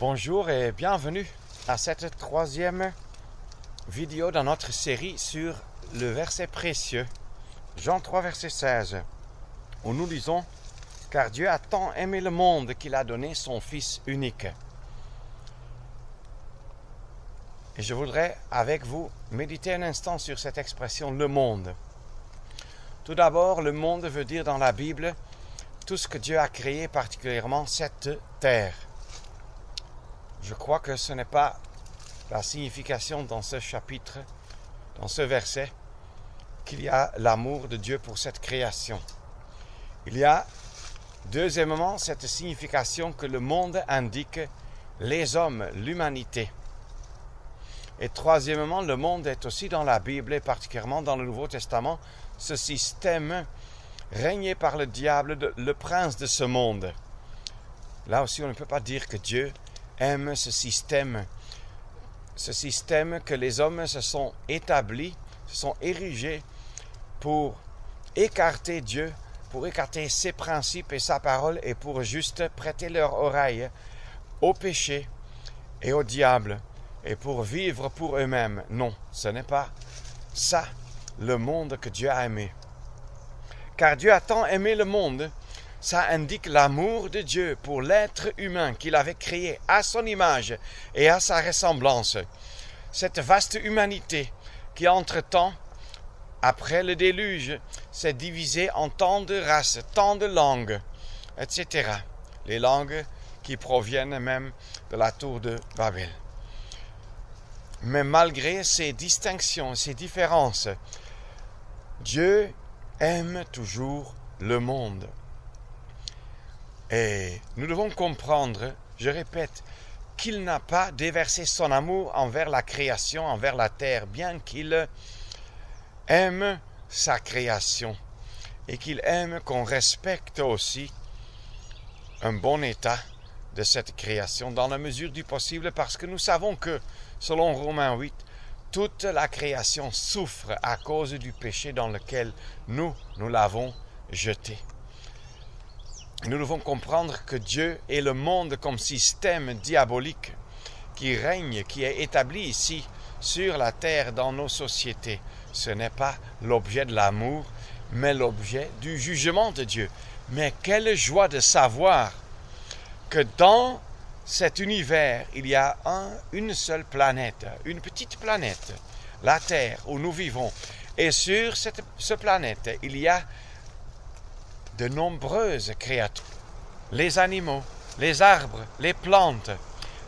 Bonjour et bienvenue à cette troisième vidéo dans notre série sur le verset précieux, Jean 3, verset 16, où nous lisons « Car Dieu a tant aimé le monde qu'il a donné son Fils unique ». Et je voudrais avec vous méditer un instant sur cette expression « le monde ». Tout d'abord, le monde veut dire dans la Bible tout ce que Dieu a créé, particulièrement cette terre. Je crois que ce n'est pas la signification dans ce chapitre, dans ce verset, qu'il y a l'amour de Dieu pour cette création. Il y a, deuxièmement, cette signification que le monde indique les hommes, l'humanité. Et troisièmement, le monde est aussi dans la Bible, et particulièrement dans le Nouveau Testament, ce système régné par le diable, le prince de ce monde. Là aussi, on ne peut pas dire que Dieu aime ce système que les hommes se sont établis, se sont érigés pour écarter Dieu, pour écarter ses principes et sa parole et pour juste prêter leur oreille au péché et au diable et pour vivre pour eux-mêmes. Non, ce n'est pas ça le monde que Dieu a aimé. Car Dieu a tant aimé le monde, ça indique l'amour de Dieu pour l'être humain qu'il avait créé à son image et à sa ressemblance. Cette vaste humanité qui, entre-temps, après le déluge, s'est divisée en tant de races, tant de langues, etc. Les langues qui proviennent même de la tour de Babel. Mais malgré ces distinctions, ces différences, Dieu aime toujours le monde. Et nous devons comprendre, je répète, qu'il n'a pas déversé son amour envers la création, envers la terre, bien qu'il aime sa création et qu'il aime qu'on respecte aussi un bon état de cette création dans la mesure du possible, parce que nous savons que, selon Romains 8, toute la création souffre à cause du péché dans lequel nous l'avons jeté. Nous devons comprendre que Dieu est le monde comme système diabolique qui règne, qui est établi ici sur la terre dans nos sociétés. Ce n'est pas l'objet de l'amour, mais l'objet du jugement de Dieu. Mais quelle joie de savoir que dans cet univers, il y a une seule planète, une petite planète, la Terre où nous vivons. Et sur cette planète, il y a de nombreuses créatures, les animaux, les arbres, les plantes,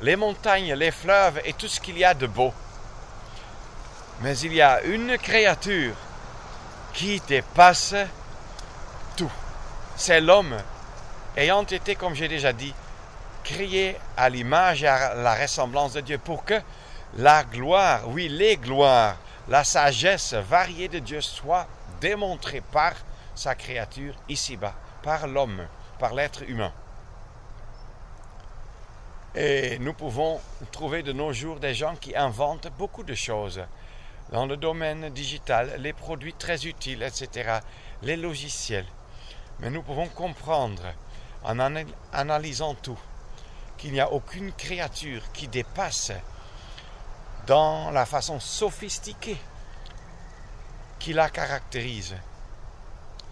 les montagnes, les fleuves et tout ce qu'il y a de beau. Mais il y a une créature qui dépasse tout. C'est l'homme, ayant été, comme j'ai déjà dit, créé à l'image et à la ressemblance de Dieu, pour que la gloire, oui, les gloires, la sagesse variée de Dieu soit démontrée par sa créature ici-bas, par l'homme, par l'être humain. Et nous pouvons trouver de nos jours des gens qui inventent beaucoup de choses dans le domaine digital, les produits très utiles, etc., les logiciels. Mais nous pouvons comprendre, en analysant tout, qu'il n'y a aucune créature qui dépasse dans la façon sophistiquée qui la caractérise.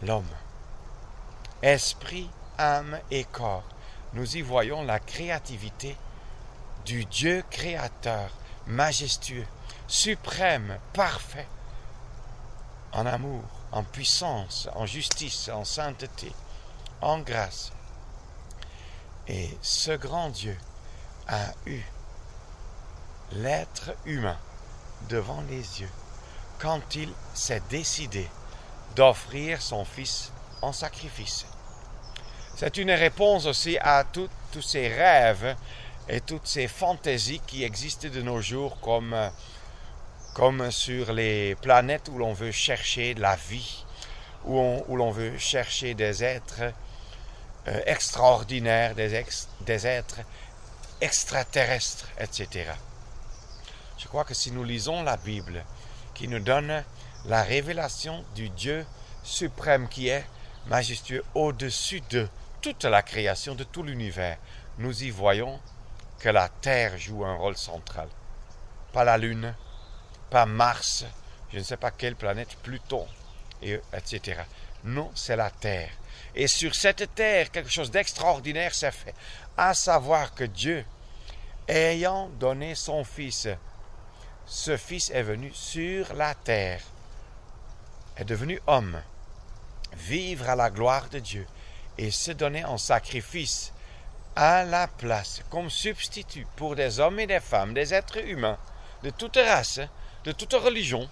L'homme, esprit, âme et corps, nous y voyons la créativité du Dieu créateur, majestueux, suprême, parfait, en amour, en puissance, en justice, en sainteté, en grâce. Et ce grand Dieu a eu l'être humain devant les yeux quand il s'est décidé d'offrir son Fils en sacrifice. C'est une réponse aussi à tous ces rêves et toutes ces fantaisies qui existent de nos jours, comme sur les planètes où l'on veut chercher de la vie, où l'on veut chercher des êtres extraordinaires, des êtres extraterrestres, etc. Je crois que si nous lisons la Bible, qui nous donne la révélation du Dieu suprême qui est majestueux au-dessus de toute la création, de tout l'univers, nous y voyons que la Terre joue un rôle central. Pas la Lune, pas Mars, je ne sais pas quelle planète, Pluton, etc. Non, c'est la Terre. Et sur cette Terre, quelque chose d'extraordinaire s'est fait, à savoir que Dieu, ayant donné son Fils, ce Fils est venu sur la Terre, est devenu homme, vivre à la gloire de Dieu et se donner en sacrifice à la place, comme substitut pour des hommes et des femmes, des êtres humains, de toute race, de toute religion,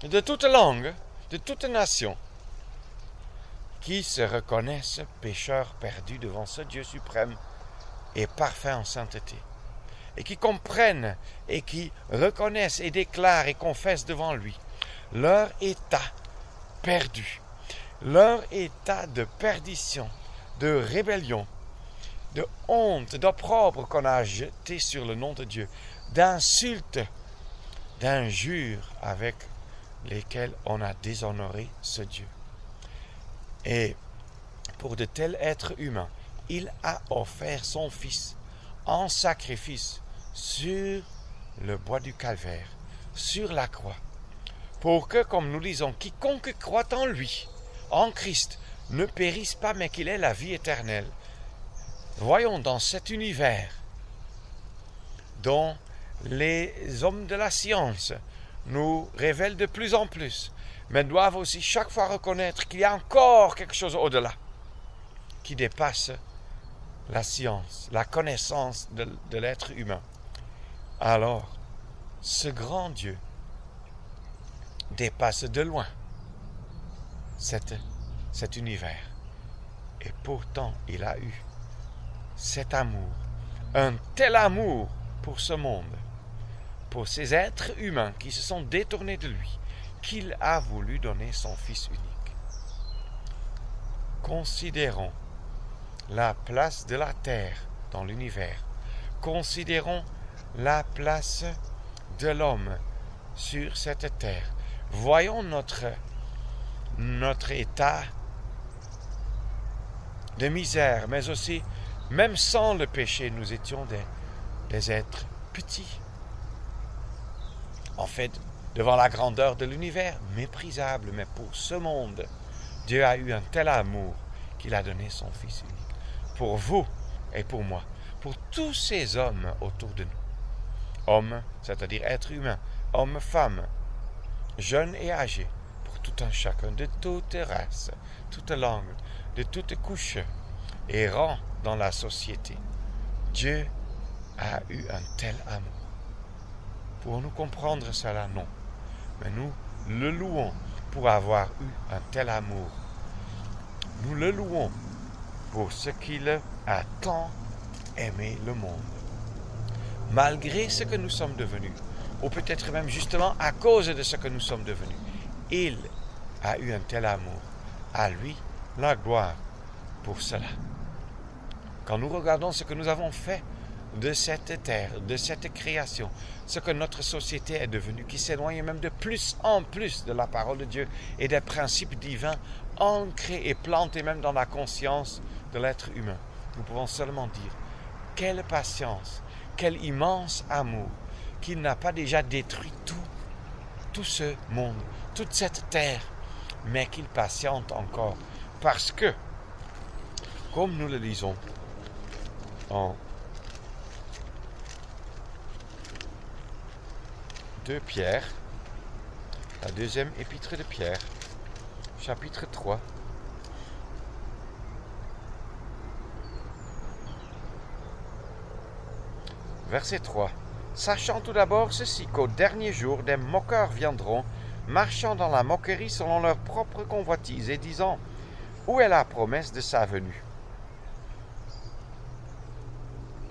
de toute langue, de toute nation, qui se reconnaissent pécheurs perdus devant ce Dieu suprême et parfait en sainteté, et qui comprennent et qui reconnaissent et déclarent et confessent devant lui leur état perdu, leur état de perdition, de rébellion, de honte, d'opprobre qu'on a jeté sur le nom de Dieu, d'insultes, d'injures avec lesquelles on a déshonoré ce Dieu. Et pour de tels êtres humains, il a offert son Fils en sacrifice sur le bois du calvaire, sur la croix, pour que, comme nous lisons, quiconque croit en lui, en Christ, ne périsse pas, mais qu'il ait la vie éternelle. Voyons dans cet univers dont les hommes de la science nous révèlent de plus en plus, mais doivent aussi chaque fois reconnaître qu'il y a encore quelque chose au-delà qui dépasse la science, la connaissance de l'être humain. Alors, ce grand Dieu dépasse de loin cet univers. Et pourtant, il a eu cet amour, un tel amour pour ce monde, pour ces êtres humains qui se sont détournés de lui, qu'il a voulu donner son Fils unique. Considérons la place de la Terre dans l'univers. Considérons la place de l'homme sur cette terre. Voyons notre état de misère, mais aussi, même sans le péché, nous étions des êtres petits. En fait, devant la grandeur de l'univers, méprisable, mais pour ce monde, Dieu a eu un tel amour qu'il a donné son Fils unique. Pour vous et pour moi, pour tous ces hommes autour de nous. Hommes, c'est-à-dire êtres humains, hommes, femmes, jeunes et âgés, pour tout un chacun, de toute race, toute langue, de toute couche, et rang dans la société. Dieu a eu un tel amour. Pour nous comprendre cela, non. Mais nous le louons pour avoir eu un tel amour. Nous le louons pour ce qu'il a tant aimé le monde. Malgré ce que nous sommes devenus, ou peut-être même justement à cause de ce que nous sommes devenus, il a eu un tel amour. À lui, la gloire pour cela. Quand nous regardons ce que nous avons fait de cette terre, de cette création, ce que notre société est devenue, qui s'éloigne même de plus en plus de la parole de Dieu et des principes divins ancrés et plantés même dans la conscience de l'être humain, nous pouvons seulement dire, quelle patience, quel immense amour, qu'il n'a pas déjà détruit tout ce monde, toute cette terre, mais qu'il patiente encore, parce que, comme nous le lisons en 2 Pierre, la deuxième épître de Pierre, chapitre 3, verset 3. Sachant tout d'abord ceci, qu'au dernier jour, des moqueurs viendront, marchant dans la moquerie selon leur propre convoitise, et disant, où est la promesse de sa venue?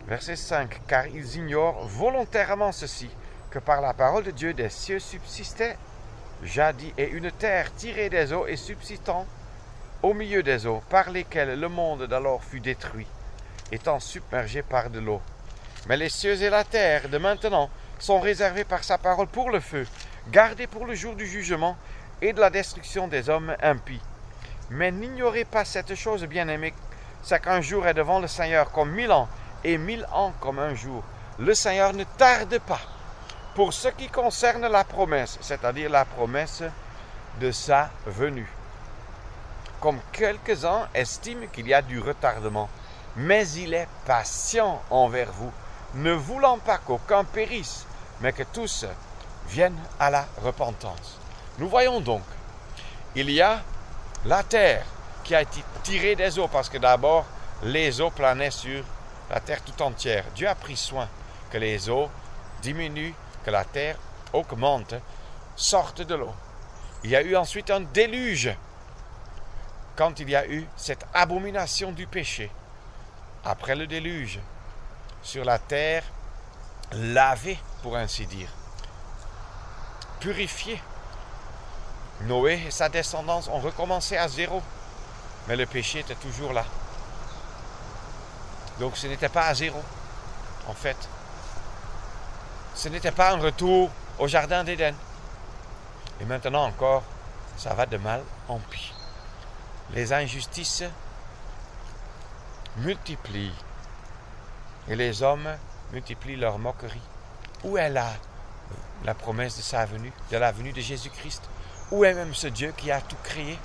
Verset 5. Car ils ignorent volontairement ceci, que par la parole de Dieu des cieux subsistaient jadis, et une terre tirée des eaux et subsistant au milieu des eaux, par lesquelles le monde d'alors fut détruit, étant submergé par de l'eau. Mais les cieux et la terre de maintenant sont réservés par sa parole pour le feu, gardés pour le jour du jugement et de la destruction des hommes impies. Mais n'ignorez pas cette chose, bien-aimés, c'est qu'un jour est devant le Seigneur comme 1000 ans, et 1000 ans comme un jour. Le Seigneur ne tarde pas. Pour ce qui concerne la promesse, c'est-à-dire la promesse de sa venue. Comme quelques-uns estiment qu'il y a du retardement, mais il est patient envers vous, ne voulant pas qu'aucun périsse, mais que tous viennent à la repentance. Nous voyons donc, il y a la terre qui a été tirée des eaux, parce que d'abord, les eaux planaient sur la terre tout entière. Dieu a pris soin que les eaux diminuent, que la terre augmente, sorte de l'eau. Il y a eu ensuite un déluge, quand il y a eu cette abomination du péché. Après le déluge, sur la terre lavée, pour ainsi dire, purifiée. Noé et sa descendance ont recommencé à zéro, mais le péché était toujours là. Donc ce n'était pas à zéro, en fait. Ce n'était pas un retour au jardin d'Éden. Et maintenant encore, ça va de mal en pis. Les injustices multiplient et les hommes multiplient leur moquerie. Où est la promesse de sa venue, de la venue de Jésus-Christ? Où est même ce Dieu qui a tout créé?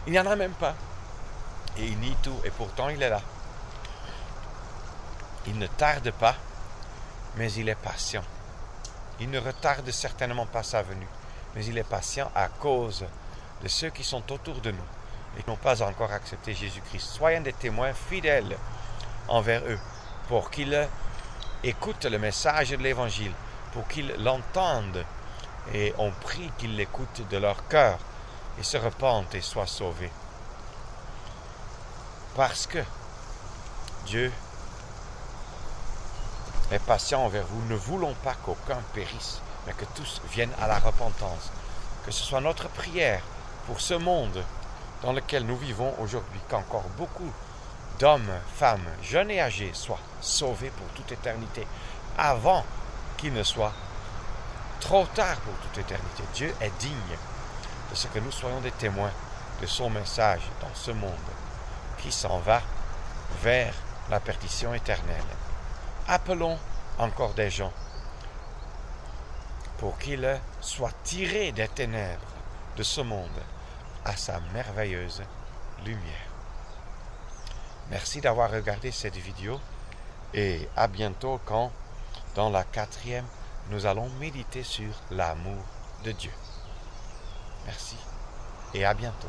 Il n'y en a même pas. Et il nie tout, et pourtant il est là. Il ne tarde pas, mais il est patient. Il ne retarde certainement pas sa venue, mais il est patient à cause de ceux qui sont autour de nous et qui n'ont pas encore accepté Jésus-Christ. Soyons des témoins fidèles envers eux, pour qu'ils écoutent le message de l'Évangile, pour qu'ils l'entendent, et on prie qu'ils l'écoutent de leur cœur et se repentent et soient sauvés. Parce que Dieu est patient envers vous, ne voulons pas qu'aucun périsse, mais que tous viennent à la repentance. Que ce soit notre prière pour ce monde dans lequel nous vivons aujourd'hui, qu'encore beaucoup d'hommes, femmes, jeunes et âgés soient sauvés pour toute éternité, avant qu'il ne soit trop tard pour toute éternité. Dieu est digne de ce que nous soyons des témoins de son message dans ce monde qui s'en va vers la perdition éternelle. Appelons encore des gens pour qu'ils soient tirés des ténèbres de ce monde à sa merveilleuse lumière. Merci d'avoir regardé cette vidéo et à bientôt quand, dans la 4e, nous allons méditer sur l'amour de Dieu. Merci et à bientôt.